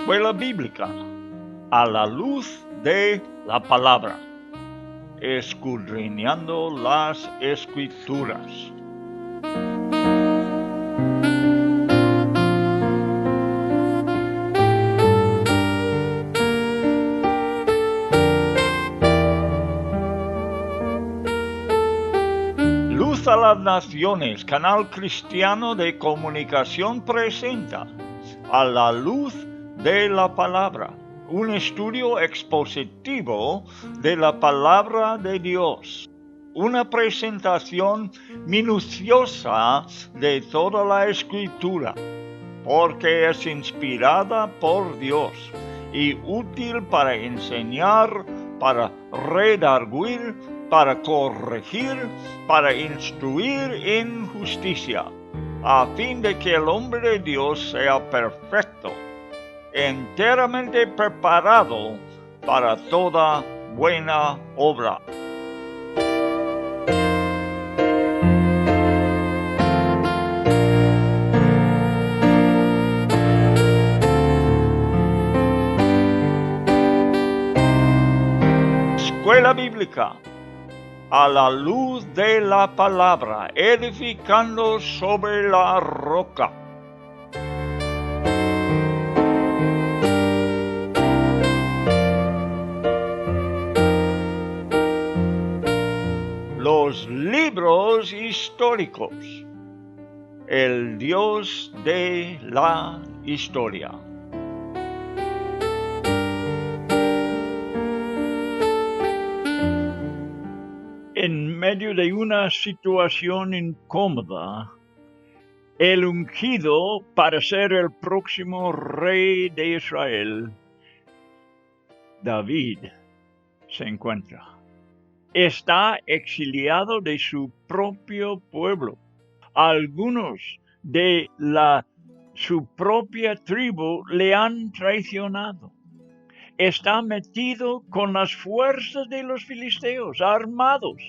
Escuela Bíblica a la luz de la palabra, escudriñando las Escrituras. Luz a las Naciones, canal cristiano de comunicación, presenta A la luz de la palabra, un estudio expositivo de la palabra de Dios, una presentación minuciosa de toda la Escritura, porque es inspirada por Dios y útil para enseñar, para redarguir, para corregir, para instruir en justicia, a fin de que el hombre de Dios sea perfecto, enteramente preparado para toda buena obra. Escuela Bíblica a la luz de la palabra, edificando sobre la roca. Los libros históricos, el Dios de la historia. En medio de una situación incómoda, el ungido para ser el próximo rey de Israel, David, se encuentra. Está exiliado de su propio pueblo. Algunos de su propia tribu le han traicionado. Está metido con las fuerzas de los filisteos, armados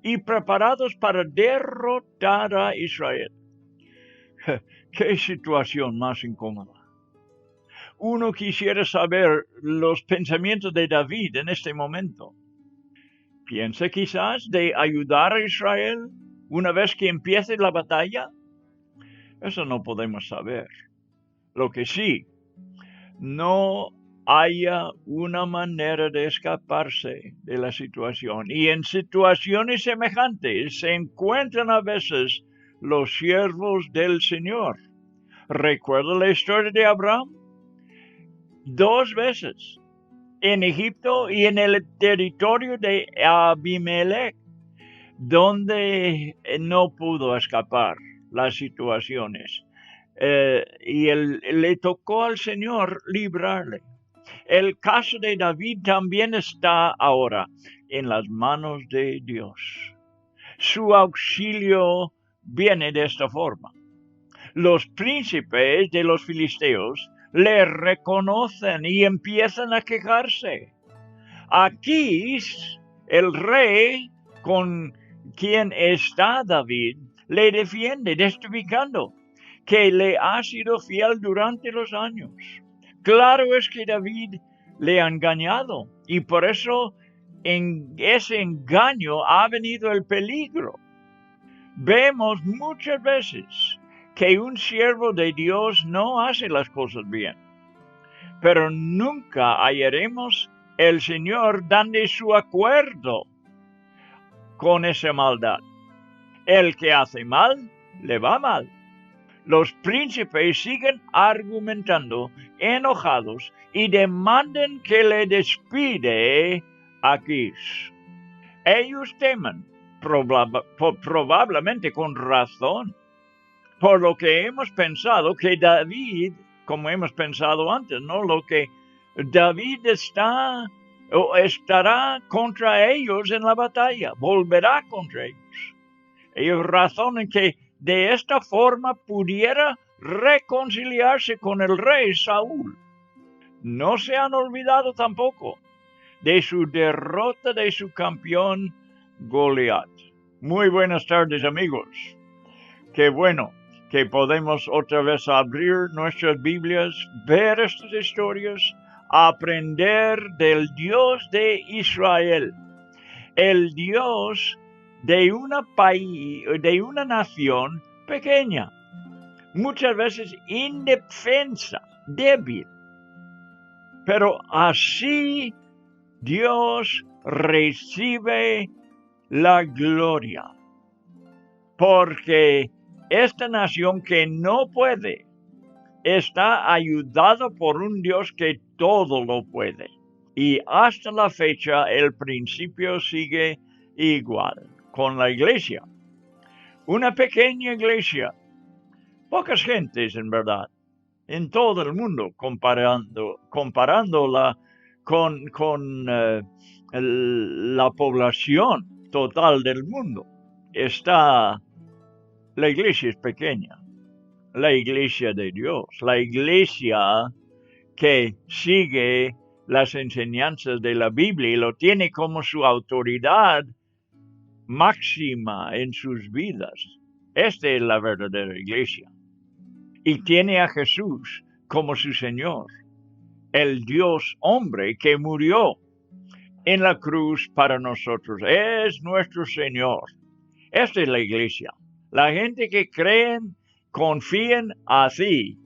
y preparados para derrotar a Israel. ¡Qué situación más incómoda! Uno quisiera saber los pensamientos de David en este momento. ¿Piensa quizás de ayudar a Israel una vez que empiece la batalla? Eso no podemos saber. Lo que sí, no haya una manera de escaparse de la situación. Y en situaciones semejantes se encuentran a veces los siervos del Señor. ¿Recuerda la historia de Abraham? 2 veces, en Egipto y en el territorio de Abimelech, donde no pudo escapar las situaciones. Y le tocó al Señor librarle. El caso de David también está ahora en las manos de Dios. Su auxilio viene de esta forma. Los príncipes de los filisteos le reconocen y empiezan a quejarse. Aquís, el rey con quien está David, le defiende, testificando que le ha sido fiel durante los años. Claro es que David le ha engañado y por eso en ese engaño ha venido el peligro. Vemos muchas veces que un siervo de Dios no hace las cosas bien, pero nunca hallaremos el Señor dando su acuerdo con esa maldad. El que hace mal, le va mal. Los príncipes siguen argumentando, enojados, y demandan que le despide a Aquís. Ellos temen, probablemente con razón, por lo que hemos pensado que David, como hemos pensado antes, ¿no? Lo que David estará contra ellos en la batalla, volverá contra ellos. Ellos razonan que de esta forma pudiera reconciliarse con el rey Saúl. No se han olvidado tampoco de su derrota de su campeón Goliat. Muy buenas tardes, amigos. Qué bueno que podemos otra vez abrir nuestras Biblias, ver estas historias, aprender del Dios de Israel, el Dios de de una nación pequeña, muchas veces indefensa, débil. Pero así Dios recibe la gloria, porque esta nación que no puede está ayudado por un Dios que todo lo puede. Y hasta la fecha el principio sigue igual con la iglesia. Una pequeña iglesia, pocas gentes en verdad, en todo el mundo, comparándola con la población total del mundo. La iglesia es pequeña, la iglesia de Dios, la iglesia que sigue las enseñanzas de la Biblia y lo tiene como su autoridad máxima en sus vidas. Esta es la verdadera iglesia. Y tiene a Jesús como su Señor, el Dios hombre que murió en la cruz para nosotros. Es nuestro Señor. Esta es la iglesia. La gente que creen, confían así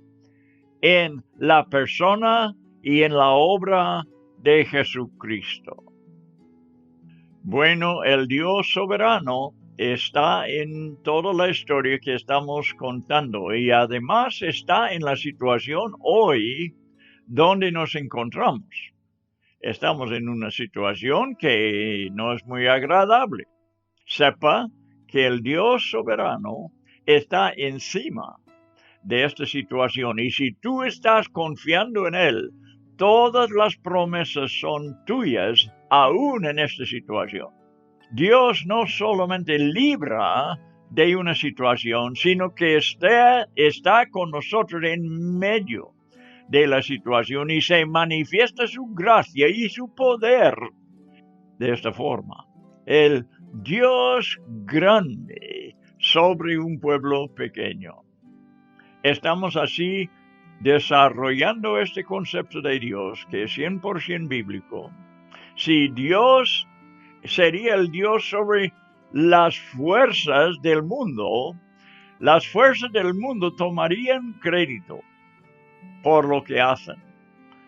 en la persona y en la obra de Jesucristo. Bueno, el Dios soberano está en toda la historia que estamos contando y además está en la situación hoy donde nos encontramos. Estamos en una situación que no es muy agradable. Sepa que el Dios soberano está encima de esta situación y si tú estás confiando en Él, todas las promesas son tuyas aún en esta situación. Dios no solamente libra de una situación, sino que está con nosotros en medio de la situación y se manifiesta su gracia y su poder de esta forma. El Dios grande sobre un pueblo pequeño. Estamos así desarrollando este concepto de Dios que es 100% bíblico. Si Dios sería el Dios sobre las fuerzas del mundo, las fuerzas del mundo tomarían crédito por lo que hacen.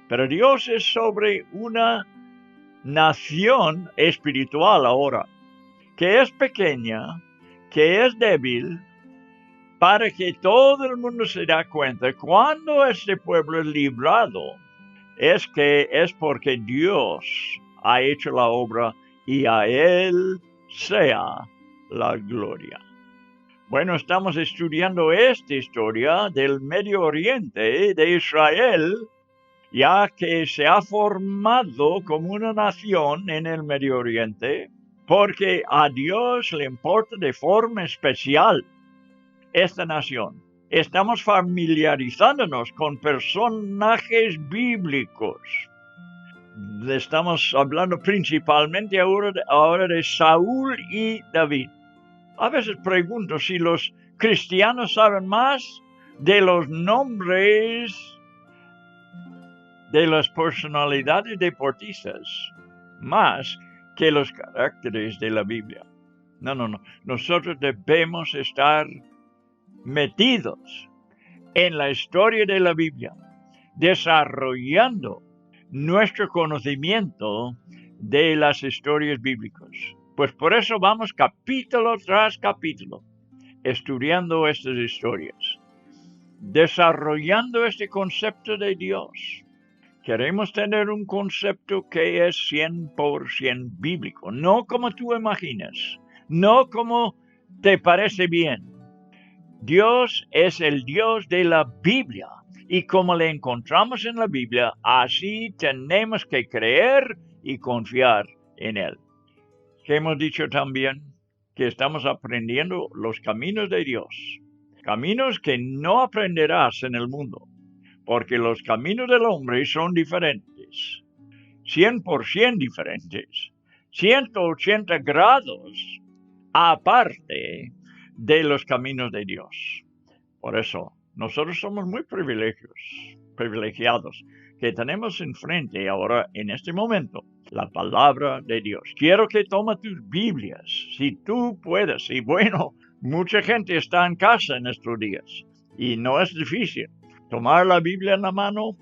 Pero Dios es sobre una nación espiritual ahora, que es pequeña, que es débil, para que todo el mundo se dé cuenta, cuando este pueblo es librado, es porque Dios ha hecho la obra y a Él sea la gloria. Bueno, estamos estudiando esta historia del Medio Oriente, de Israel, ya que se ha formado como una nación en el Medio Oriente, porque a Dios le importa de forma especial esta nación. Estamos familiarizándonos con personajes bíblicos. Estamos hablando principalmente ahora de Saúl y David. A veces pregunto si los cristianos saben más de los nombres de las personalidades deportistas, más que los caracteres de la Biblia. No. Nosotros debemos estar metidos en la historia de la Biblia, desarrollando nuestro conocimiento de las historias bíblicas. Pues por eso vamos capítulo tras capítulo estudiando estas historias, desarrollando este concepto de Dios. Queremos tener un concepto que es 100% bíblico, no como tú imaginas, no como te parece bien. Dios es el Dios de la Biblia y como le encontramos en la Biblia, así tenemos que creer y confiar en Él. Que hemos dicho también que estamos aprendiendo los caminos de Dios, caminos que no aprenderás en el mundo, porque los caminos del hombre son diferentes, 100% diferentes, 180 grados aparte de los caminos de Dios. Por eso, nosotros somos muy privilegiados, que tenemos enfrente ahora, en este momento, la palabra de Dios. Quiero que tome tus Biblias, si tú puedes. Y bueno, mucha gente está en casa en estos días, y no es difícil tomar la Biblia en la mano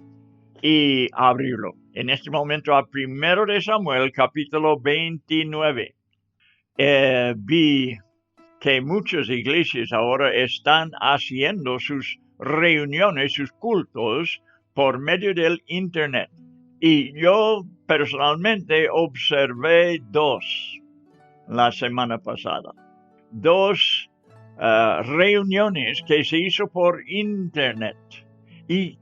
y abrirlo. En este momento, a 1 de Samuel, capítulo 29. Vi que muchas iglesias ahora están haciendo sus reuniones, sus cultos, por medio del Internet. Y yo personalmente observé 2 la semana pasada. 2 reuniones que se hizo por Internet. Y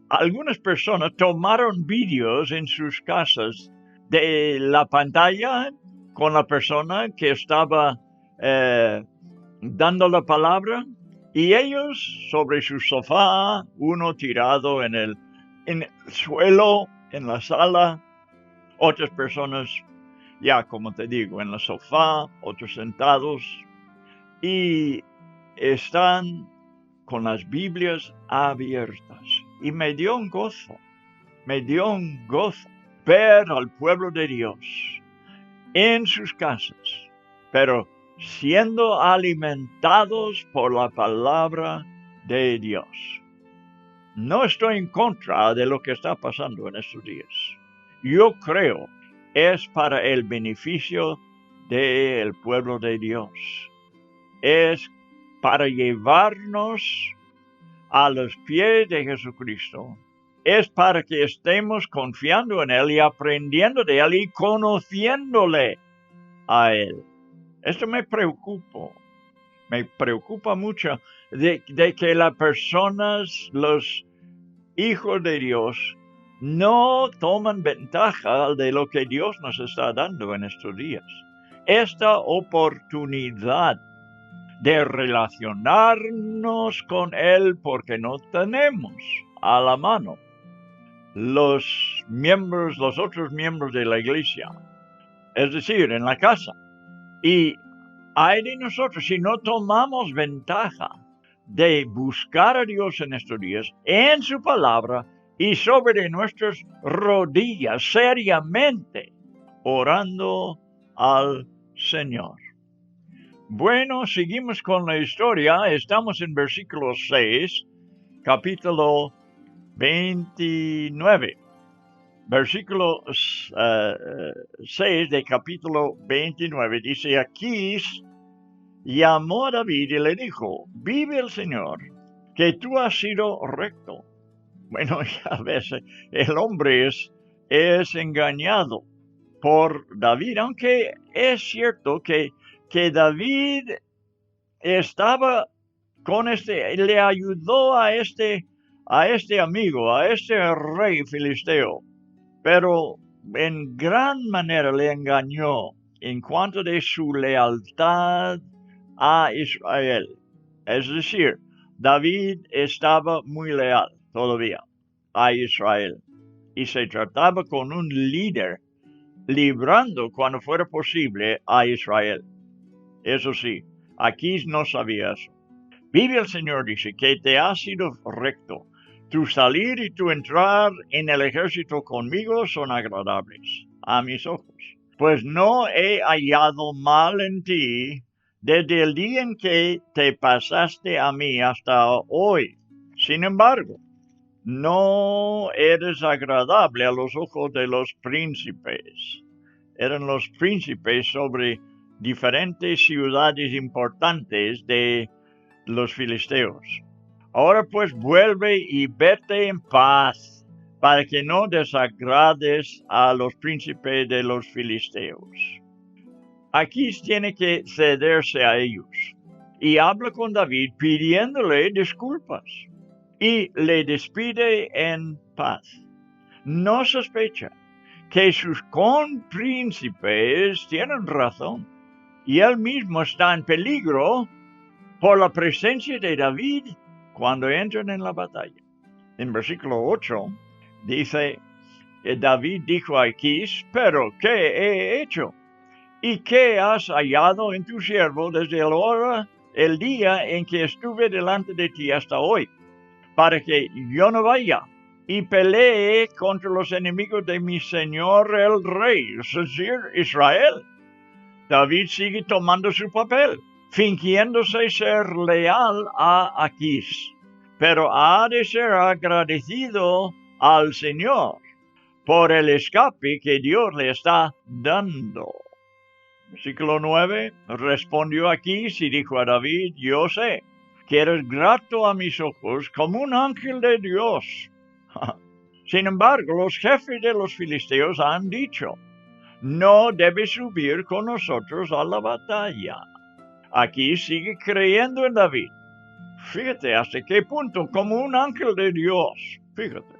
algunas personas tomaron vídeos en sus casas de la pantalla con la persona que estaba dando la palabra, y ellos sobre su sofá, uno tirado en el suelo, en la sala, otras personas, ya como te digo, en el sofá, otros sentados, y están con las Biblias abiertas. Y me dio un gozo ver al pueblo de Dios en sus casas, pero siendo alimentados por la palabra de Dios. No estoy en contra de lo que está pasando en estos días. Yo creo es para el beneficio del pueblo de Dios. Es para llevarnos a los pies de Jesucristo. Es para que estemos confiando en Él y aprendiendo de Él y conociéndole a Él. Esto me preocupa mucho de que las personas, los hijos de Dios, no toman ventaja de lo que Dios nos está dando en estos días. Esta oportunidad de relacionarnos con Él, porque no tenemos a la mano los otros miembros de la iglesia, es decir, en la casa. Y hay de nosotros si no tomamos ventaja de buscar a Dios en estos días, en su palabra y sobre nuestras rodillas, seriamente, orando al Señor. Bueno, seguimos con la historia. Estamos en versículo 6, capítulo 29. Versículo 6 de capítulo 29 dice: Aquís llamó a David y le dijo: vive el Señor, que tú has sido recto. Bueno, ya ves, el hombre es engañado por David, aunque es cierto que David estaba con le ayudó a este amigo, a este rey filisteo, pero en gran manera le engañó en cuanto de su lealtad a Israel. Es decir, David estaba muy leal todavía a Israel y se trataba con un líder librando cuando fuera posible a Israel. Eso sí, Aquís no sabía eso. Vive el Señor, dice, que te has sido recto. Tu salir y tu entrar en el ejército conmigo son agradables a mis ojos, pues no he hallado mal en ti desde el día en que te pasaste a mí hasta hoy. Sin embargo, no eres agradable a los ojos de los príncipes. Eran los príncipes sobre diferentes ciudades importantes de los filisteos. Ahora pues vuelve y vete en paz, para que no desagrades a los príncipes de los filisteos. Aquís tiene que cederse a ellos y habla con David pidiéndole disculpas y le despide en paz. No sospecha que sus compríncipes tienen razón y él mismo está en peligro por la presencia de David cuando entran en la batalla. En versículo 8 dice: David dijo a Aquís: ¿pero qué he hecho? ¿Y qué has hallado en tu siervo desde la hora el día en que estuve delante de ti hasta hoy, para que yo no vaya y pelee contra los enemigos de mi señor el rey, es decir, Israel. David sigue tomando su papel, fingiéndose ser leal a Aquís, pero ha de ser agradecido al Señor por el escape que Dios le está dando. Versículo 9, respondió Aquís y dijo a David, yo sé que eres grato a mis ojos como un ángel de Dios. Sin embargo, los jefes de los filisteos han dicho, no debes subir con nosotros a la batalla. Aquí sigue creyendo en David. Fíjate hasta qué punto, como un ángel de Dios. Fíjate.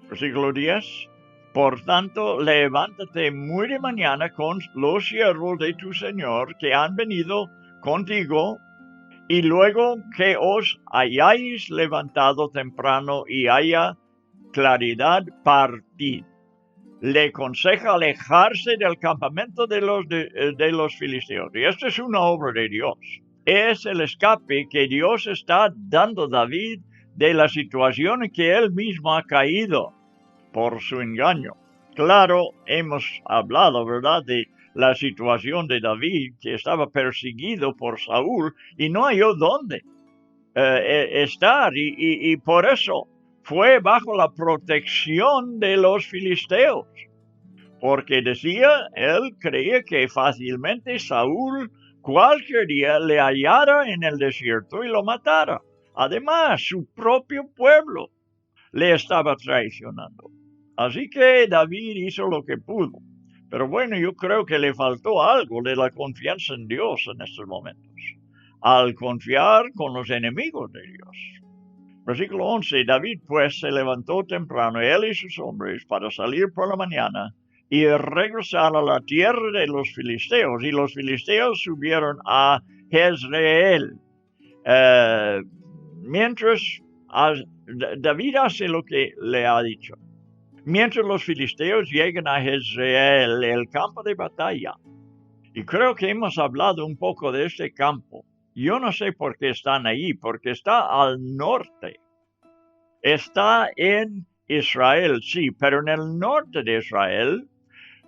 Versículo 10. Por tanto, levántate muy de mañana con los siervos de tu Señor que han venido contigo, y luego que os hayáis levantado temprano y haya claridad, partid. Le aconseja alejarse del campamento de los filisteos. Y esto es una obra de Dios. Es el escape que Dios está dando a David de la situación en que él mismo ha caído por su engaño. Claro, hemos hablado, ¿verdad?, de la situación de David, que estaba perseguido por Saúl y no halló dónde estar, y por eso fue bajo la protección de los filisteos, porque decía, él creía que fácilmente Saúl cualquier día le hallara en el desierto y lo matara. Además, su propio pueblo le estaba traicionando. Así que David hizo lo que pudo. Pero bueno, yo creo que le faltó algo de la confianza en Dios en estos momentos, al confiar con los enemigos de Dios. Versículo 11, David pues se levantó temprano, él y sus hombres, para salir por la mañana y regresar a la tierra de los filisteos. Y los filisteos subieron a Jezreel. Mientras David hace lo que le ha dicho. Mientras los filisteos llegan a Jezreel, el campo de batalla. Y creo que hemos hablado un poco de este campo. Yo no sé por qué están ahí, porque está al norte. Está en Israel, sí, pero en el norte de Israel,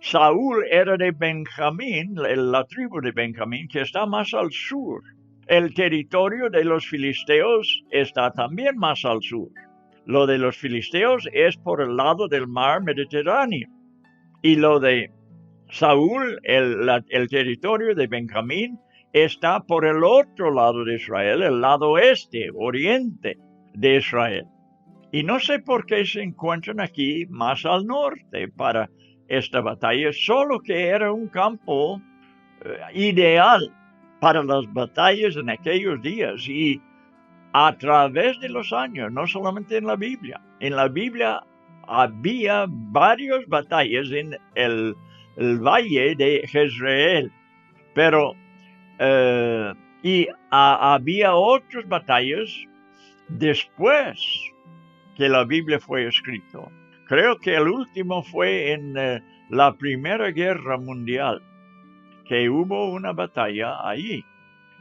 Saúl era de Benjamín, la tribu de Benjamín, que está más al sur. El territorio de los filisteos está también más al sur. Lo de los filisteos es por el lado del mar Mediterráneo. Y lo de Saúl, el territorio de Benjamín, está por el otro lado de Israel, el lado este, oriente de Israel. Y no sé por qué se encuentran aquí más al norte para esta batalla, solo que era un campo ideal para las batallas en aquellos días. Y a través de los años, no solamente en la Biblia había varias batallas en el valle de Jezreel, pero había otras batallas después que la Biblia fue escrita. Creo que el último fue en la Primera Guerra Mundial, que hubo una batalla allí.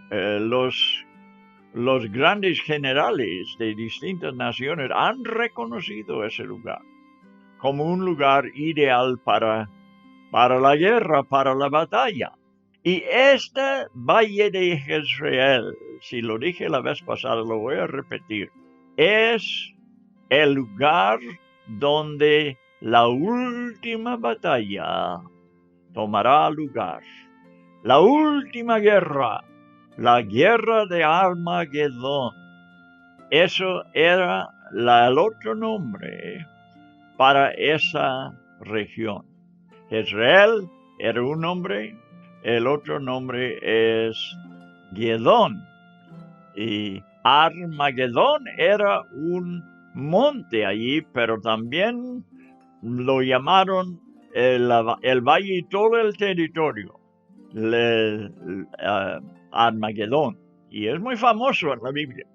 Los grandes generales de distintas naciones han reconocido ese lugar como un lugar ideal para la guerra, para la batalla. Y este valle de Jezreel, si lo dije la vez pasada, lo voy a repetir, es el lugar donde la última batalla tomará lugar. La última guerra, la guerra de Armagedón. Eso era el otro nombre para esa región. Jezreel era un nombre, el otro nombre es Gedón. Y Armagedón era un monte allí, pero también lo llamaron el valle y todo el territorio, Armagedón. Y es muy famoso en la Biblia.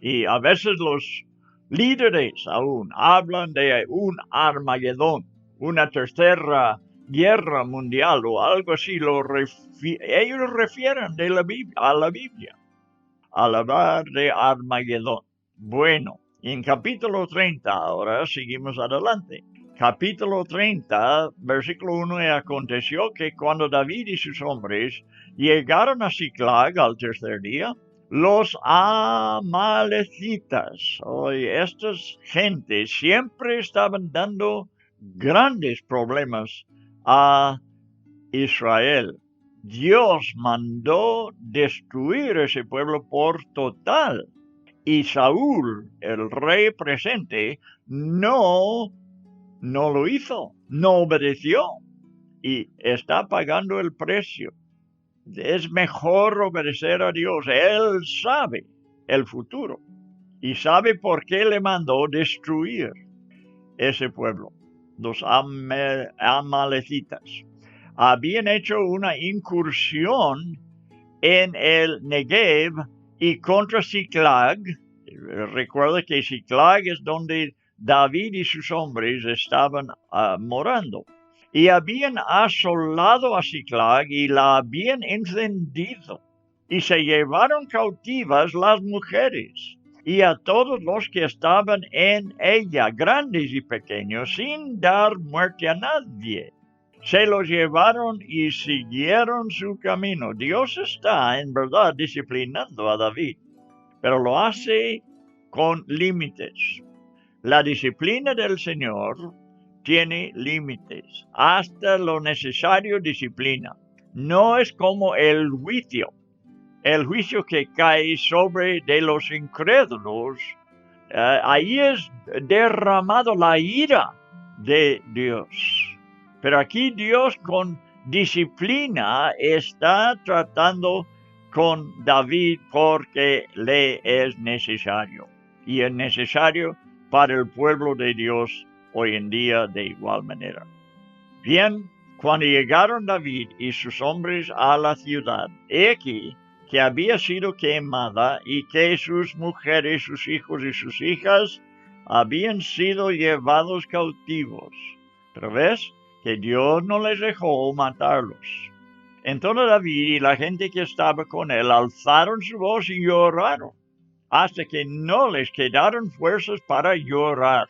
Y a veces los líderes aún hablan de un Armagedón, una tercera guerra mundial o algo así. Ellos refieren a la Biblia. al hablar de Armagedón. Bueno, en capítulo 30, ahora seguimos adelante. Capítulo 30, versículo 1, y aconteció que cuando David y sus hombres llegaron a Siclag al tercer día, los amalecitas, oye, estas gentes siempre estaban dando grandes problemas a Israel. Dios mandó destruir ese pueblo por total. Y Saúl, el rey presente, no lo hizo, no obedeció y está pagando el precio. Es mejor obedecer a Dios. Él sabe el futuro y sabe por qué le mandó destruir ese pueblo. Los amalecitas habían hecho una incursión en el Negev y contra Siclag. Recuerda que Siclag es donde David y sus hombres estaban morando. Y habían asolado a Siclag y la habían encendido. Y se llevaron cautivas las mujeres y a todos los que estaban en ella, grandes y pequeños, sin dar muerte a nadie. Se los llevaron y siguieron su camino. Dios está en verdad disciplinando a David, pero lo hace con límites. La disciplina del Señor tiene límites. Hasta lo necesario disciplina. No es como el juicio que cae sobre de los incrédulos. Ahí es derramado la ira de Dios. Pero aquí Dios con disciplina está tratando con David porque le es necesario. Y es necesario para el pueblo de Dios hoy en día de igual manera. Bien, cuando llegaron David y sus hombres a la ciudad, he aquí que había sido quemada y que sus mujeres, sus hijos y sus hijas habían sido llevados cautivos. Pero ves que Dios no les dejó matarlos. Entonces David y la gente que estaba con él alzaron su voz y lloraron, hasta que no les quedaron fuerzas para llorar.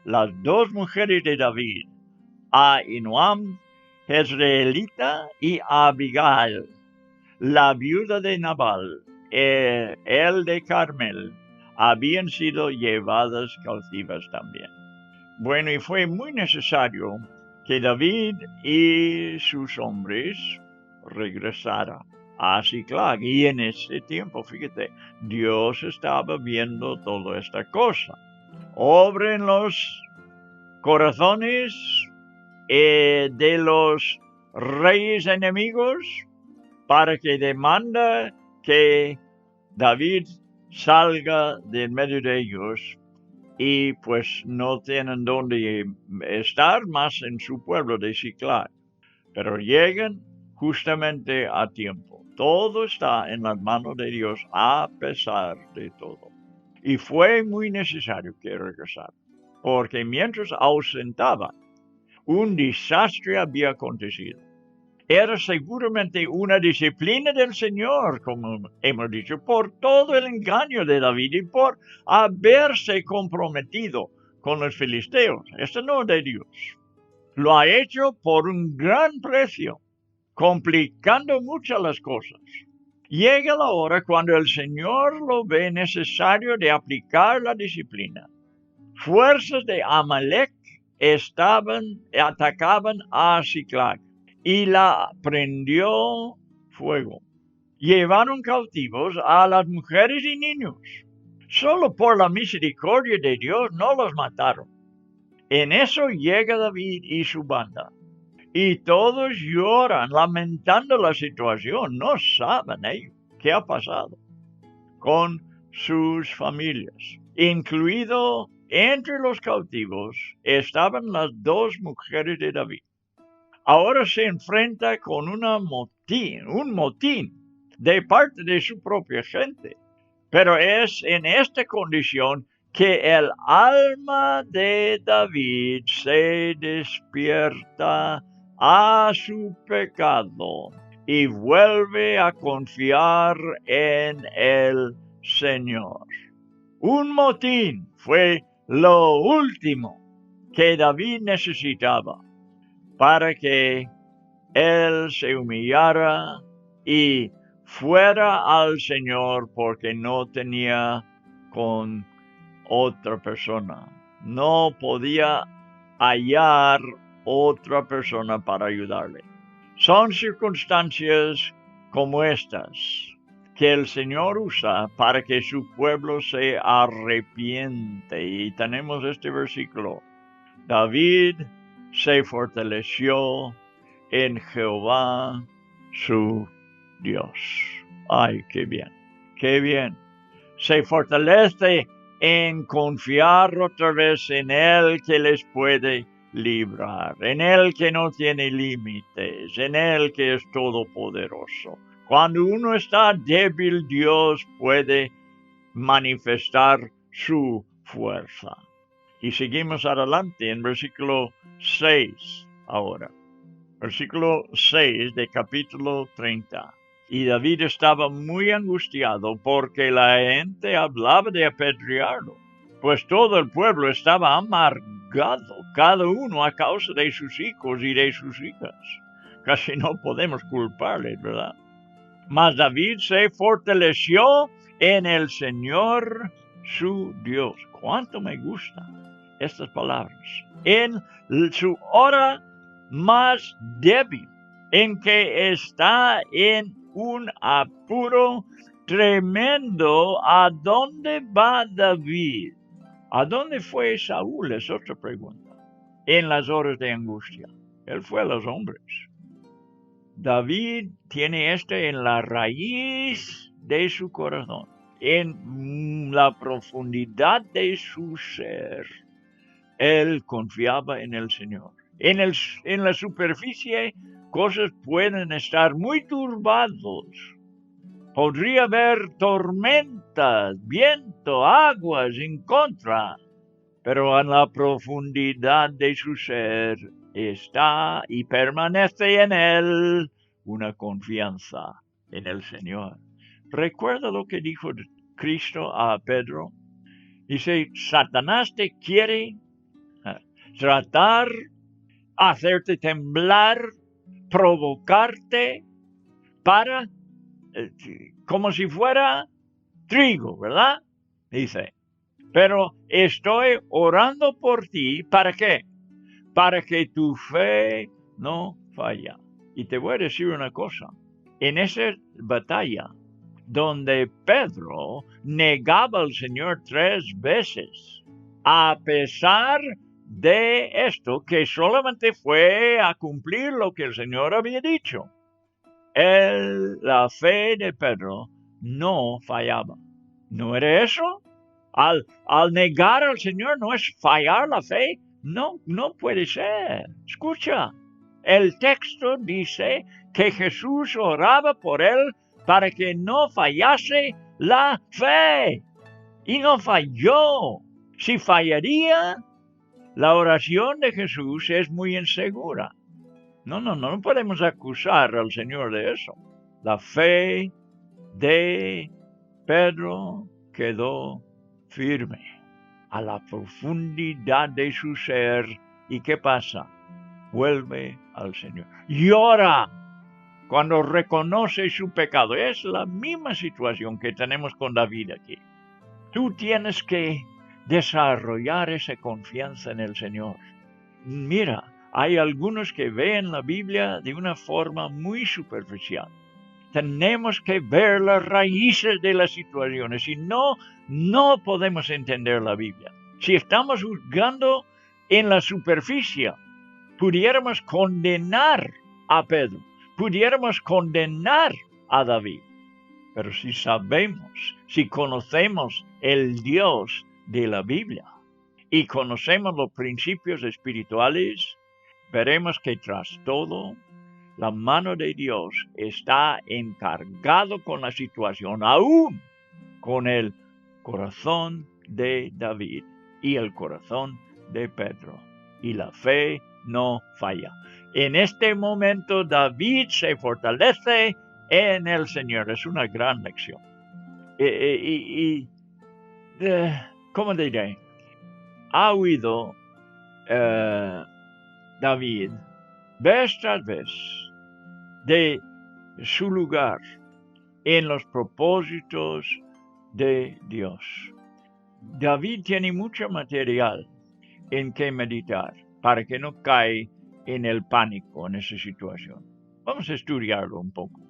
Las dos mujeres de David, Ahinoam, Jezreelita, y Abigail, la viuda de Nabal, el de Carmel, habían sido llevadas cautivas también. Bueno, y fue muy necesario que David y sus hombres regresaran a Siclag. Y en ese tiempo, fíjate, Dios estaba viendo toda esta cosa. Obra en los corazones de los reyes enemigos para que demanda que David salga de medio de ellos y pues no tienen dónde estar más en su pueblo de Siclag. Pero llegan justamente a tiempo. Todo está en las manos de Dios a pesar de todo. Y fue muy necesario que regresara, porque mientras ausentaba, un desastre había acontecido. Era seguramente una disciplina del Señor, como hemos dicho, por todo el engaño de David y por haberse comprometido con los filisteos. Esto no es de Dios. Lo ha hecho por un gran precio, complicando mucho las cosas. Llega la hora cuando el Señor lo ve necesario de aplicar la disciplina. Fuerzas de Amalek atacaban a Siclag y la prendió fuego. Llevaron cautivos a las mujeres y niños. Solo por la misericordia de Dios no los mataron. En eso llega David y su banda. Y todos lloran, lamentando la situación. No saben ellos qué ha pasado con sus familias. Incluido entre los cautivos estaban las dos mujeres de David. Ahora se enfrenta con un motín de parte de su propia gente. Pero es en esta condición que el alma de David se despierta a su pecado y vuelve a confiar en el Señor. Un motín fue lo último que David necesitaba para que él se humillara y fuera al Señor, porque no tenía con otra persona. No podía hallar otra persona para ayudarle. Son circunstancias como estas que el Señor usa para que su pueblo se arrepiente. Y tenemos este versículo. David se fortaleció en Jehová su Dios. Ay, qué bien, qué bien. Se fortalece en confiar otra vez en Él que les puede librar, en Él que no tiene límites, en Él que es todopoderoso. Cuando uno está débil, Dios puede manifestar su fuerza. Y seguimos adelante en versículo 6 ahora. Versículo 6 de capítulo 30. Y David estaba muy angustiado porque la gente hablaba de apedrearlo, pues todo el pueblo estaba amargado, cada uno a causa de sus hijos y de sus hijas. Casi no podemos culparles, ¿verdad? Mas David se fortaleció en el Señor su Dios. ¿Cuánto me gustan estas palabras? En su hora más débil, en que está en un apuro tremendo. ¿A dónde va David? ¿A dónde fue Saúl? Es otra pregunta. En las horas de angustia. Él fue a los hombres. David tiene en la raíz de su corazón, en la profundidad de su ser. Él confiaba en el Señor. En la superficie, cosas pueden estar muy turbados. Podría haber tormentas, viento, aguas en contra, pero en la profundidad de su ser está y permanece en él una confianza en el Señor. ¿Recuerda lo que dijo Cristo a Pedro? Dice, Satanás te quiere tratar, hacerte temblar, provocarte para, como si fuera trigo, ¿verdad? Dice, pero estoy orando por ti, ¿para qué? Para que tu fe no falla. Y te voy a decir una cosa, en esa batalla donde Pedro negaba al Señor 3 veces, a pesar de esto, que solamente fue a cumplir lo que el Señor había dicho, la fe de Pedro no fallaba. ¿No era eso? Al negar al Señor, ¿no es fallar la fe? No, no puede ser. Escucha, el texto dice que Jesús oraba por él para que no fallase la fe. Y no falló. Si fallaría, la oración de Jesús es muy insegura. No podemos acusar al Señor de eso. La fe de Pedro quedó firme a la profundidad de su ser. ¿Y qué pasa? Vuelve al Señor. Llora cuando reconoce su pecado. Es la misma situación que tenemos con David aquí. Tú tienes que desarrollar esa confianza en el Señor. Mira, hay algunos que ven la Biblia de una forma muy superficial. Tenemos que ver las raíces de las situaciones. Si no podemos entender la Biblia. Si estamos juzgando en la superficie, pudiéramos condenar a Pedro, pudiéramos condenar a David. Pero si sabemos, si conocemos el Dios de la Biblia y conocemos los principios espirituales, veremos que tras todo, la mano de Dios está encargado con la situación, aún con el corazón de David y el corazón de Pedro. y la fe no falla. En este momento David se fortalece en el Señor. Es una gran lección. ¿Cómo diré? Ha oído David vez tras vez de su lugar en los propósitos de Dios. David tiene mucho material en que meditar para que no caiga en el pánico en esa situación. Vamos a estudiarlo un poco.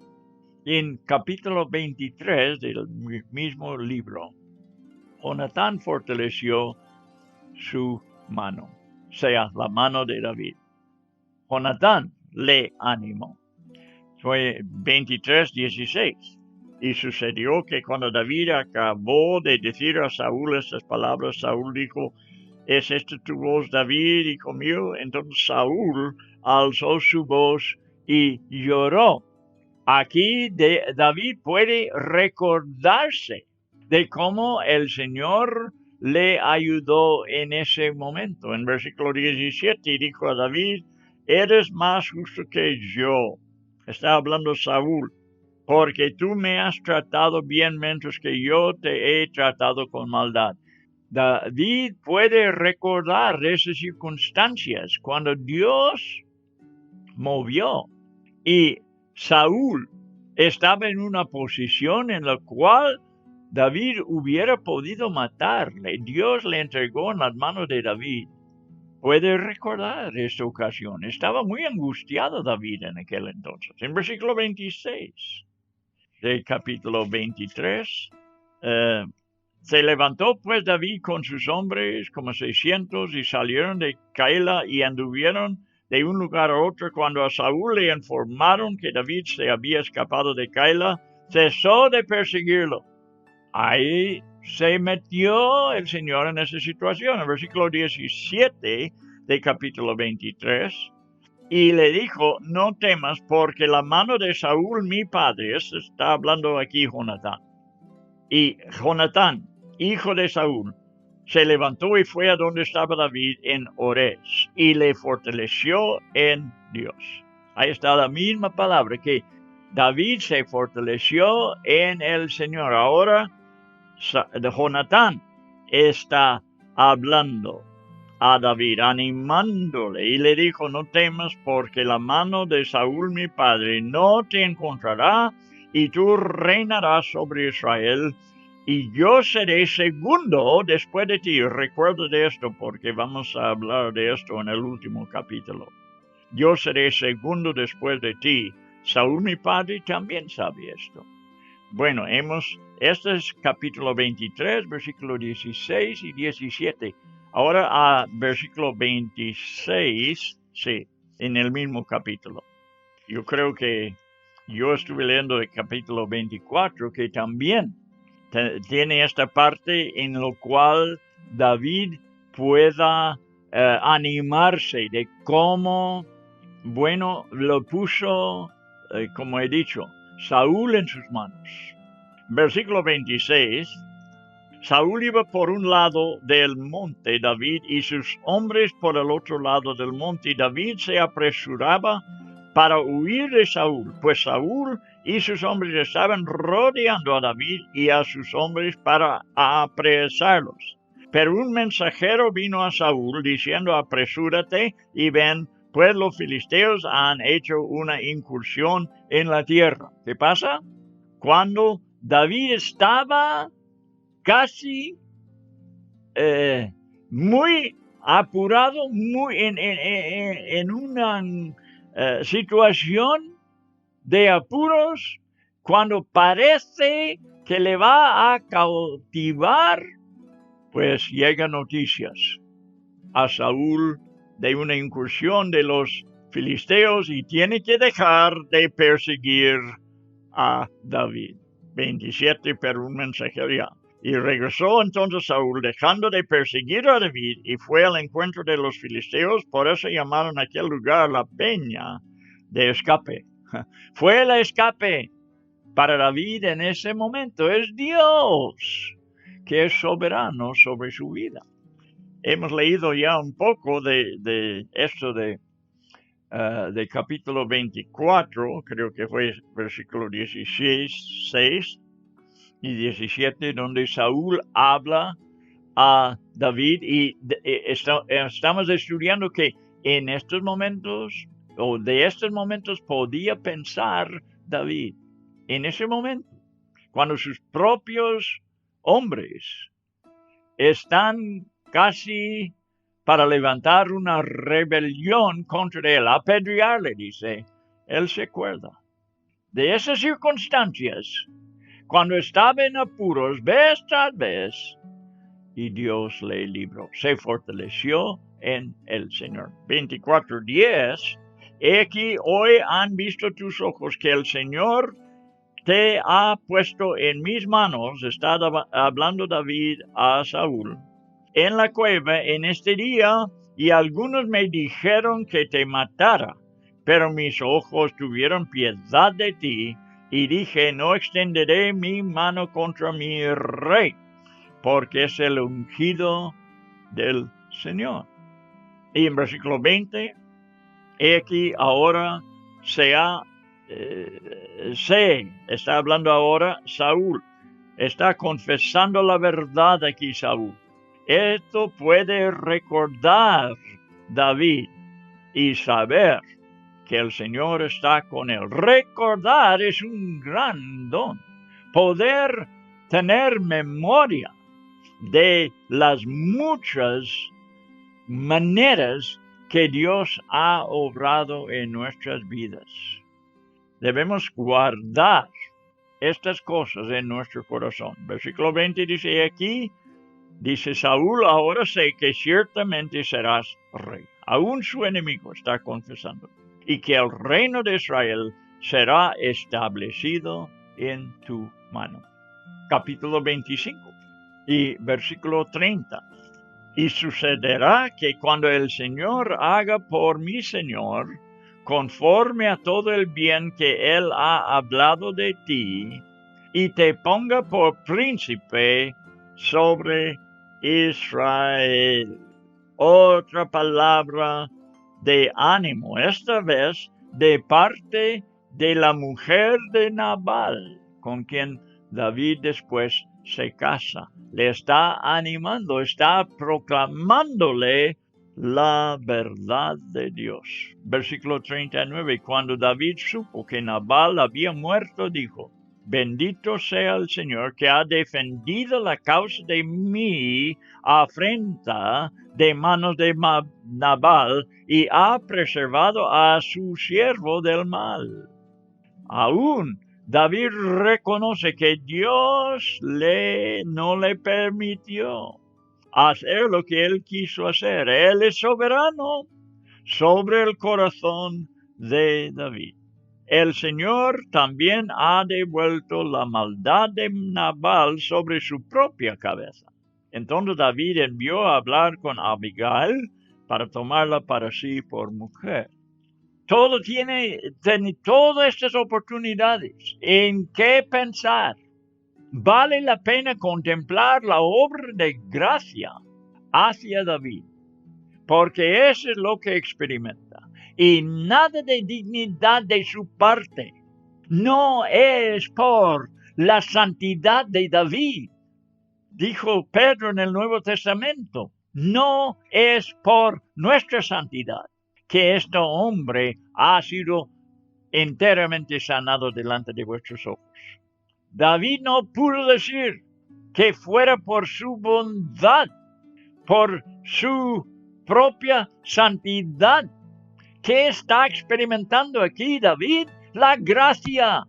En capítulo 23 del mismo libro, Jonatán fortaleció su mano, o sea, la mano de David. Jonatán le animó. Fue 23:16. Y sucedió que cuando David acabó de decir a Saúl estas palabras, Saúl dijo: ¿Es esta tu voz, David, hijo mío? Entonces Saúl alzó su voz y lloró. Aquí David puede recordarse de cómo el Señor le ayudó en ese momento. En versículo 17 dijo a David: eres más justo que yo. Está hablando Saúl, porque tú me has tratado bien mientras que yo te he tratado con maldad. David puede recordar esas circunstancias cuando Dios movió y Saúl estaba en una posición en la cual David hubiera podido matarle. Dios le entregó en las manos de David. Puede recordar esta ocasión. Estaba muy angustiado David en aquel entonces. En versículo 26 del capítulo 23, se levantó pues David con sus hombres como 600 y salieron de Keila y anduvieron de un lugar a otro. Cuando a Saúl le informaron que David se había escapado de Keila, cesó de perseguirlo. Ahí se metió el Señor en esa situación. En el versículo 17 del capítulo 23, y le dijo: no temas, porque la mano de Saúl mi padre, está hablando aquí Jonatán, y Jonatán, hijo de Saúl, se levantó y fue a donde estaba David en Orés, y le fortaleció en Dios. Ahí está la misma palabra, que David se fortaleció en el Señor. Ahora Jonatán está hablando a David, animándole, y le dijo: no temas, porque la mano de Saúl mi padre no te encontrará, y tú reinarás sobre Israel, y yo seré segundo después de ti. Recuerda de esto, porque vamos a hablar de esto en el último capítulo. Yo seré segundo después de ti. Saúl mi padre también sabe esto. Bueno, este es capítulo 23, versículo 16 y 17. Ahora a versículo 26, sí, en el mismo capítulo. Yo creo que yo estuve leyendo el capítulo 24, que también tiene esta parte en la cual David pueda animarse de cómo, bueno, lo puso, como he dicho, Saúl en sus manos. Versículo 26. Saúl iba por un lado del monte, David y sus hombres por el otro lado del monte, y David se apresuraba para huir de Saúl, pues Saúl y sus hombres estaban rodeando a David y a sus hombres para apresarlos. Pero un mensajero vino a Saúl diciendo: apresúrate y ven, pues los filisteos han hecho una incursión en la tierra. ¿Qué pasa? Cuando David estaba casi muy apurado, muy en una situación de apuros, cuando parece que le va a cautivar, pues llegan noticias a Saúl de una incursión de los filisteos y tiene que dejar de perseguir a David. 27, pero un mensajero ya. Y regresó entonces Saúl, dejando de perseguir a David, y fue al encuentro de los filisteos. Por eso llamaron a aquel lugar la peña de escape. Fue el escape para David en ese momento. Es Dios que es soberano sobre su vida. hemos leído ya un poco de esto de capítulo 24, creo que fue versículo 16 y 17, donde Saúl habla a David y estamos estudiando que en estos momentos, o de estos momentos, podía pensar David. En ese momento, cuando sus propios hombres están casi para levantar una rebelión contra él, apedrearle, dice, él se acuerda de esas circunstancias, cuando estaba en apuros vez tras vez, y Dios le libró, se fortaleció en el Señor. 24:10, he aquí hoy han visto tus ojos que el Señor te ha puesto en mis manos, está hablando David a Saúl, en la cueva en este día, y algunos me dijeron que te matara, pero mis ojos tuvieron piedad de ti, y dije, no extenderé mi mano contra mi rey, porque es el ungido del Señor. Y en versículo 20, he aquí ahora está hablando ahora Saúl, está confesando la verdad aquí Saúl. Esto puede recordar David y saber que el Señor está con él. Recordar es un gran don. Poder tener memoria de las muchas maneras que Dios ha obrado en nuestras vidas. Debemos guardar estas cosas en nuestro corazón. Versículo 20 dice aquí, dice Saúl, ahora sé que ciertamente serás rey. Aún su enemigo está confesando. Y que el reino de Israel será establecido en tu mano. Capítulo 25 y versículo 30. Y sucederá que cuando el Señor haga por mi Señor, conforme a todo el bien que Él ha hablado de ti, y te ponga por príncipe sobre Israel. Otra palabra de ánimo, esta vez de parte de la mujer de Nabal, con quien David después se casa. Le está animando, está proclamándole la verdad de Dios. Versículo 39, cuando David supo que Nabal había muerto, dijo, bendito sea el Señor que ha defendido la causa de mi afrenta de manos de Nabal y ha preservado a su siervo del mal. Aún David reconoce que Dios no le permitió hacer lo que él quiso hacer. Él es soberano sobre el corazón de David. El Señor también ha devuelto la maldad de Nabal sobre su propia cabeza. Entonces David envió a hablar con Abigail para tomarla para sí por mujer. Todo tiene todas estas oportunidades. ¿En qué pensar? Vale la pena contemplar la obra de gracia hacia David, porque eso es lo que experimenta. Y nada de dignidad de su parte. No es por la santidad de David. Dijo Pedro en el Nuevo Testamento, no es por nuestra santidad que este hombre ha sido enteramente sanado delante de vuestros ojos. David no pudo decir que fuera por su bondad, por su propia santidad. ¿Qué está experimentando aquí David? La gracia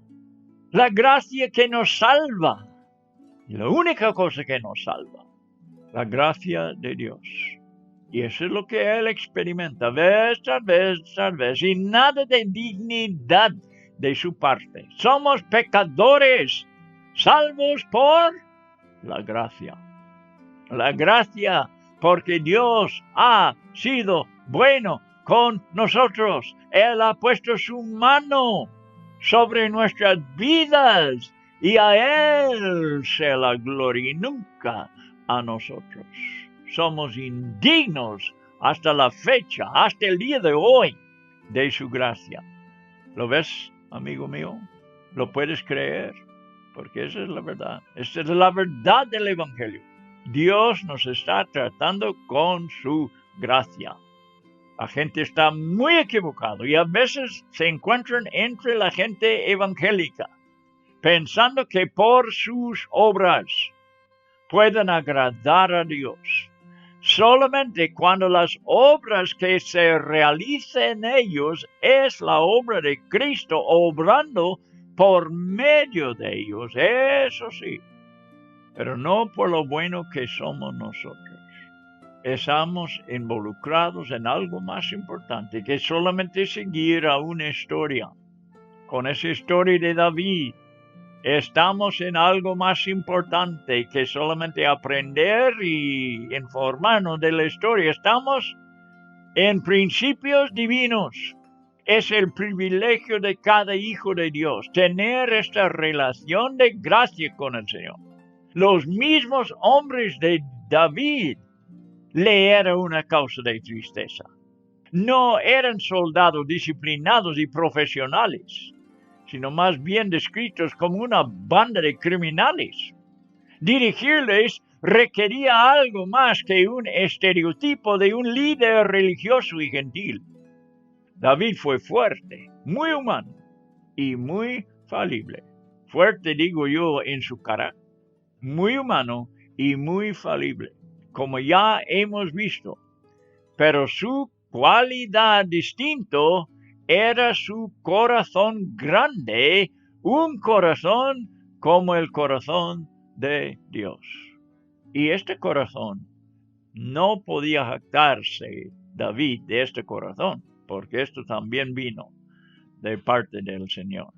que nos salva. Y la única cosa que nos salva, la gracia de Dios. Y eso es lo que él experimenta vez tras vez, y nada de dignidad de su parte. Somos pecadores, salvos por la gracia. La gracia, porque Dios ha sido bueno con nosotros. Él ha puesto su mano sobre nuestras vidas, y a Él sea la gloria y nunca a nosotros. somos indignos hasta la fecha, hasta el día de hoy, de su gracia. ¿Lo ves, amigo mío? ¿Lo puedes creer? Porque esa es la verdad. Esa es la verdad del Evangelio. Dios nos está tratando con su gracia. La gente está muy equivocada y a veces se encuentran entre la gente evangélica, pensando que por sus obras pueden agradar a Dios. Solamente cuando las obras que se realicen en ellos es la obra de Cristo obrando por medio de ellos, eso sí, pero no por lo bueno que somos nosotros. Estamos involucrados en algo más importante que solamente seguir a una historia. Con esa historia de David, estamos en algo más importante que solamente aprender y informarnos de la historia. Estamos en principios divinos. Es el privilegio de cada hijo de Dios tener esta relación de gracia con el Señor. Los mismos hombres de David le era una causa de tristeza. No eran soldados disciplinados y profesionales, sino más bien descritos como una banda de criminales. Dirigirles requería algo más que un estereotipo de un líder religioso y gentil. David fue fuerte, muy humano y muy falible. Fuerte, digo yo, en su carácter. Muy humano y muy falible, como ya hemos visto. Pero su cualidad distinto era su corazón grande, un corazón como el corazón de Dios. Y este corazón no podía jactarse David de este corazón, porque esto también vino de parte del Señor.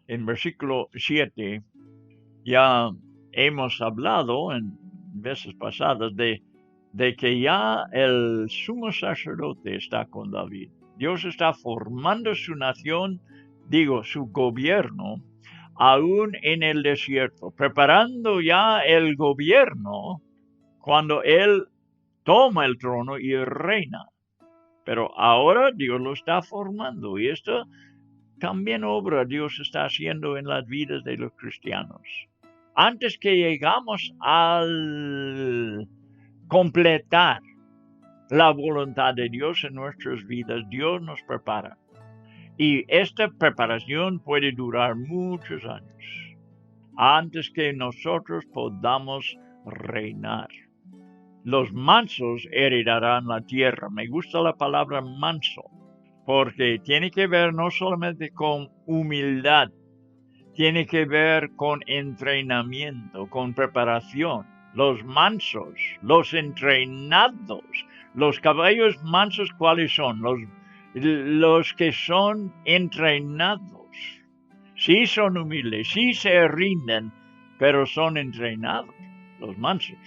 En versículo 7 ya hemos hablado en veces pasadas de que ya el sumo sacerdote está con David. Dios está formando su nación, su gobierno, aún en el desierto, preparando ya el gobierno cuando Él toma el trono y reina. Pero ahora Dios lo está formando y esto también obra Dios está haciendo en las vidas de los cristianos. Antes que llegamos al completar la voluntad de Dios en nuestras vidas, Dios nos prepara. Y esta preparación puede durar muchos años antes que nosotros podamos reinar. Los mansos heredarán la tierra. Me gusta la palabra manso, porque tiene que ver no solamente con humildad, tiene que ver con entrenamiento, con preparación. Los mansos, los entrenados, los caballos mansos, ¿cuáles son? Los que son entrenados. Sí son humildes, sí se rinden, pero son entrenados, los mansos.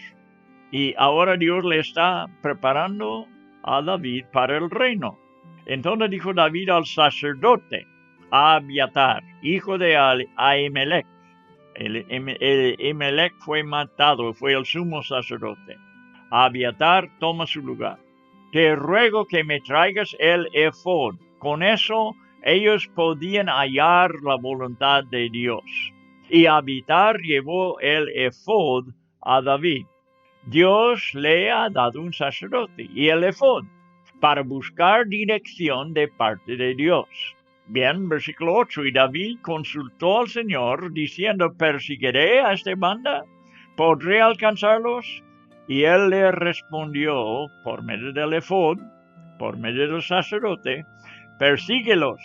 Y ahora Dios le está preparando a David para el reino. Entonces dijo David al sacerdote, a Abiatar, hijo de Ahimelech. Ahimelech fue matado, fue el sumo sacerdote. Abiatar toma su lugar. Te ruego que me traigas el efod. Con eso ellos podían hallar la voluntad de Dios. Y Abiatar llevó el efod a David. Dios le ha dado un sacerdote y el efod para buscar dirección de parte de Dios. Bien, versículo 8, y David consultó al Señor diciendo, ¿perseguiré a esta banda? ¿Podré alcanzarlos? Y él le respondió por medio del efod, por medio del sacerdote, persíguelos,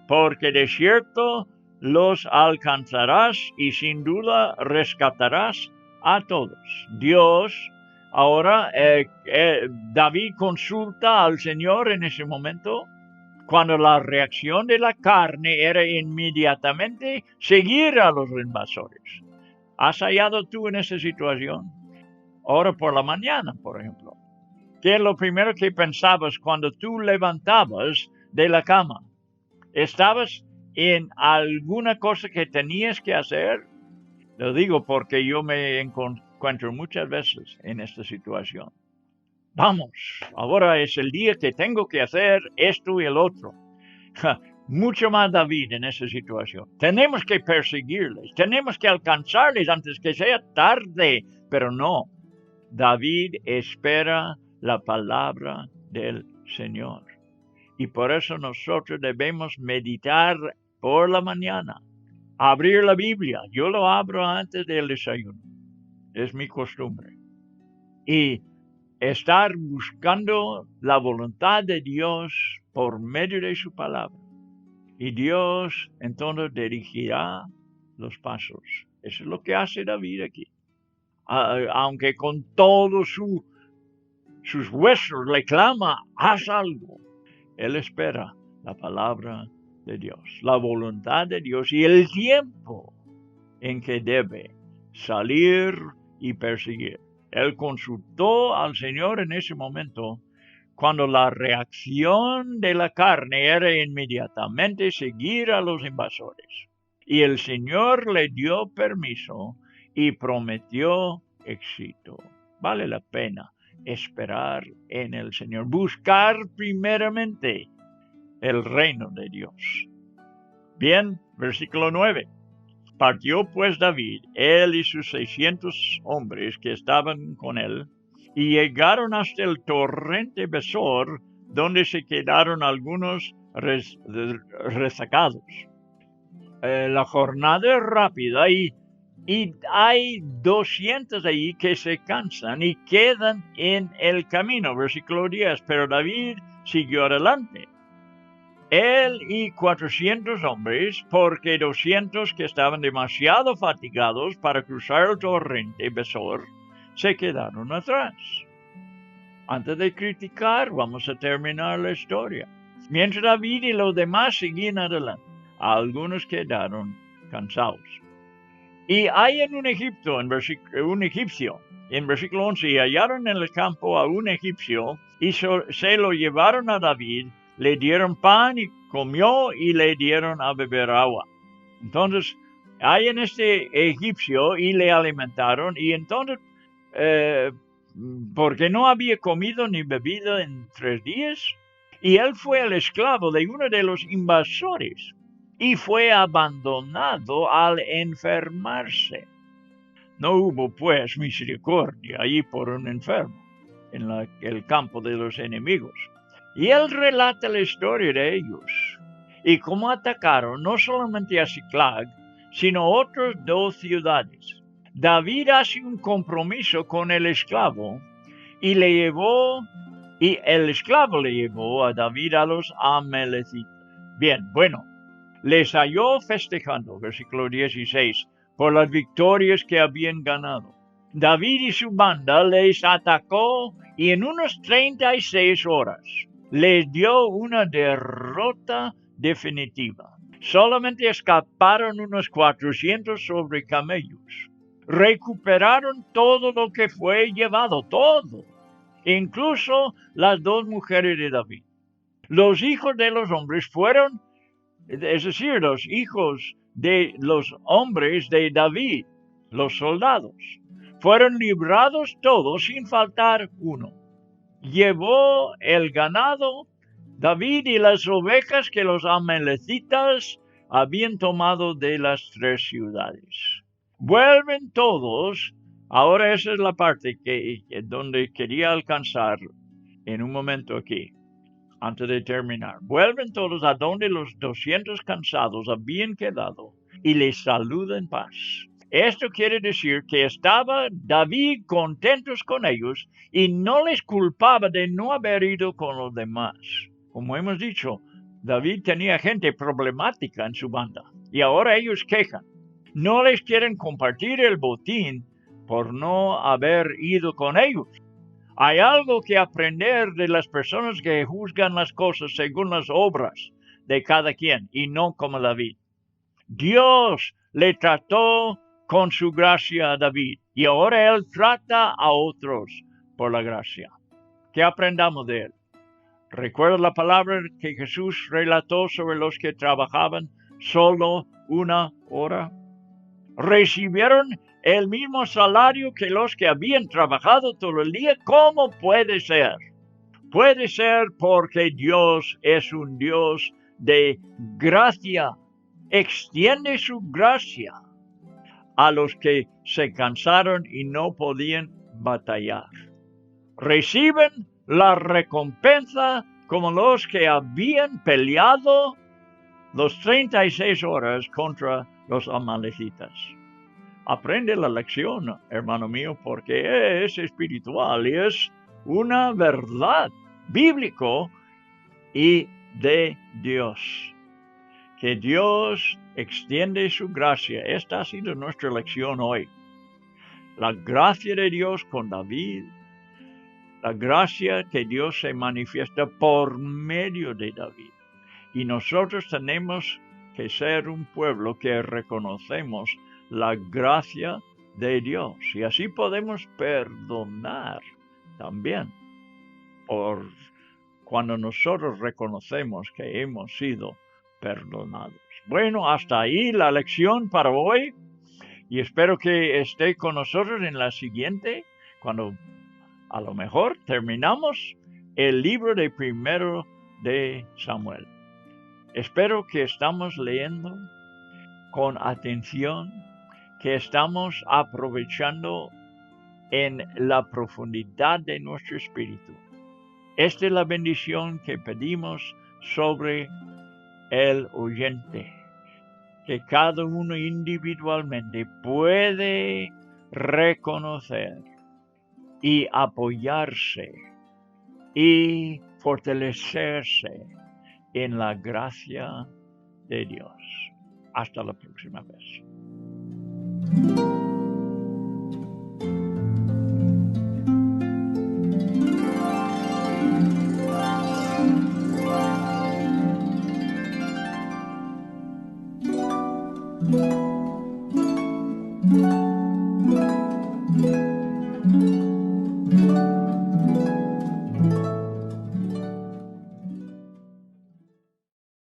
porque de cierto los alcanzarás y sin duda rescatarás a todos. Dios, ahora David consulta al Señor en ese momento, cuando la reacción de la carne era inmediatamente seguir a los invasores. ¿Has hallado tú en esa situación? Ahora por la mañana, por ejemplo. ¿Qué es lo primero que pensabas cuando tú levantabas de la cama? ¿Estabas en alguna cosa que tenías que hacer? Lo digo porque yo me he encuentro muchas veces en esta situación. Vamos, ahora es el día que tengo que hacer esto y el otro. Mucho más David en esa situación. Tenemos que perseguirles, tenemos que alcanzarles antes que sea tarde, pero no. David espera la palabra del Señor. Y por eso nosotros debemos meditar por la mañana, abrir la Biblia. Yo lo abro antes del desayuno. Es mi costumbre. Y estar buscando la voluntad de Dios por medio de su palabra. Y Dios entonces dirigirá los pasos. Eso es lo que hace David aquí. Aunque con todos sus huesos le clama, haz algo. Él espera la palabra de Dios, la voluntad de Dios y el tiempo en que debe salir y perseguir. Él consultó al Señor en ese momento cuando la reacción de la carne era inmediatamente seguir a los invasores. Y el Señor le dio permiso y prometió éxito. Vale la pena esperar en el Señor, buscar primeramente el reino de Dios. Bien, versículo 9. Partió pues David, él y sus 600 hombres que estaban con él, y llegaron hasta el torrente Besor, donde se quedaron algunos rezagados. La jornada es rápida y hay 200 allí que se cansan y quedan en el camino. Versículo 10. Pero David siguió adelante, él y 400 hombres, porque 200 que estaban demasiado fatigados para cruzar el torrente Besor se quedaron atrás. Antes de criticar, vamos a terminar la historia. Mientras David y los demás seguían adelante, algunos quedaron cansados. Y hay en un egipcio, en versículo 11, y hallaron en el campo a un egipcio, y se lo llevaron a David, le dieron pan y comió, y le dieron a beber agua. Entonces, hay en este egipcio, y le alimentaron, y entonces, porque no había comido ni bebido en 3 días, y él fue el esclavo de uno de los invasores, y fue abandonado al enfermarse. No hubo pues misericordia allí por un enfermo en el campo de los enemigos. Y él relata la historia de ellos y cómo atacaron no solamente a Ziklag, sino otras 2 ciudades. David hace un compromiso con el esclavo y el esclavo le llevó a David a los amalecitas. Bien, bueno. Les halló festejando, versículo 16, por las victorias que habían ganado. David y su banda les atacó y en unas 36 horas les dio una derrota definitiva. Solamente escaparon unos 400 sobre camellos. Recuperaron todo lo que fue llevado, todo, incluso las 2 mujeres de David. Los hijos de los hombres fueron, es decir, los hijos de los hombres de David, los soldados, fueron librados todos sin faltar uno. Llevó el ganado David y las ovejas que los amalecitas habían tomado de las 3 ciudades. Vuelven todos. Ahora esa es la parte donde quería alcanzar en un momento aquí. Antes de terminar, vuelven todos a donde los 200 cansados habían quedado y les saludan en paz. Esto quiere decir que estaba David contentos con ellos y no les culpaba de no haber ido con los demás. Como hemos dicho, David tenía gente problemática en su banda y ahora ellos quejan. No les quieren compartir el botín por no haber ido con ellos. Hay algo que aprender de las personas que juzgan las cosas según las obras de cada quien y no como David. Dios le trató con su gracia a David y ahora él trata a otros por la gracia. ¿Qué aprendamos de él? ¿Recuerda la palabra que Jesús relató sobre los que trabajaban solo 1 hora? Recibieron el mismo salario que los que habían trabajado todo el día. ¿Cómo puede ser? Puede ser porque Dios es un Dios de gracia. Extiende su gracia a los que se cansaron y no podían batallar. Reciben la recompensa como los que habían peleado los 36 horas contra los amalecitas. Aprende la lección, hermano mío, porque es espiritual y es una verdad bíblico y de Dios. Que Dios extiende su gracia. Esta ha sido nuestra lección hoy. La gracia de Dios con David. La gracia que Dios se manifiesta por medio de David. Y nosotros tenemos que ser un pueblo que reconocemos la gracia de Dios. Y así podemos perdonar también. Por cuando nosotros reconocemos que hemos sido perdonados. Bueno, hasta ahí la lección para hoy. Y espero que esté con nosotros en la siguiente, cuando a lo mejor terminamos el libro de Primero de Samuel. Espero que estamos leyendo con atención, que estamos aprovechando en la profundidad de nuestro espíritu. Esta es la bendición que pedimos sobre el oyente, que cada uno individualmente puede reconocer y apoyarse y fortalecerse en la gracia de Dios. Hasta la próxima vez.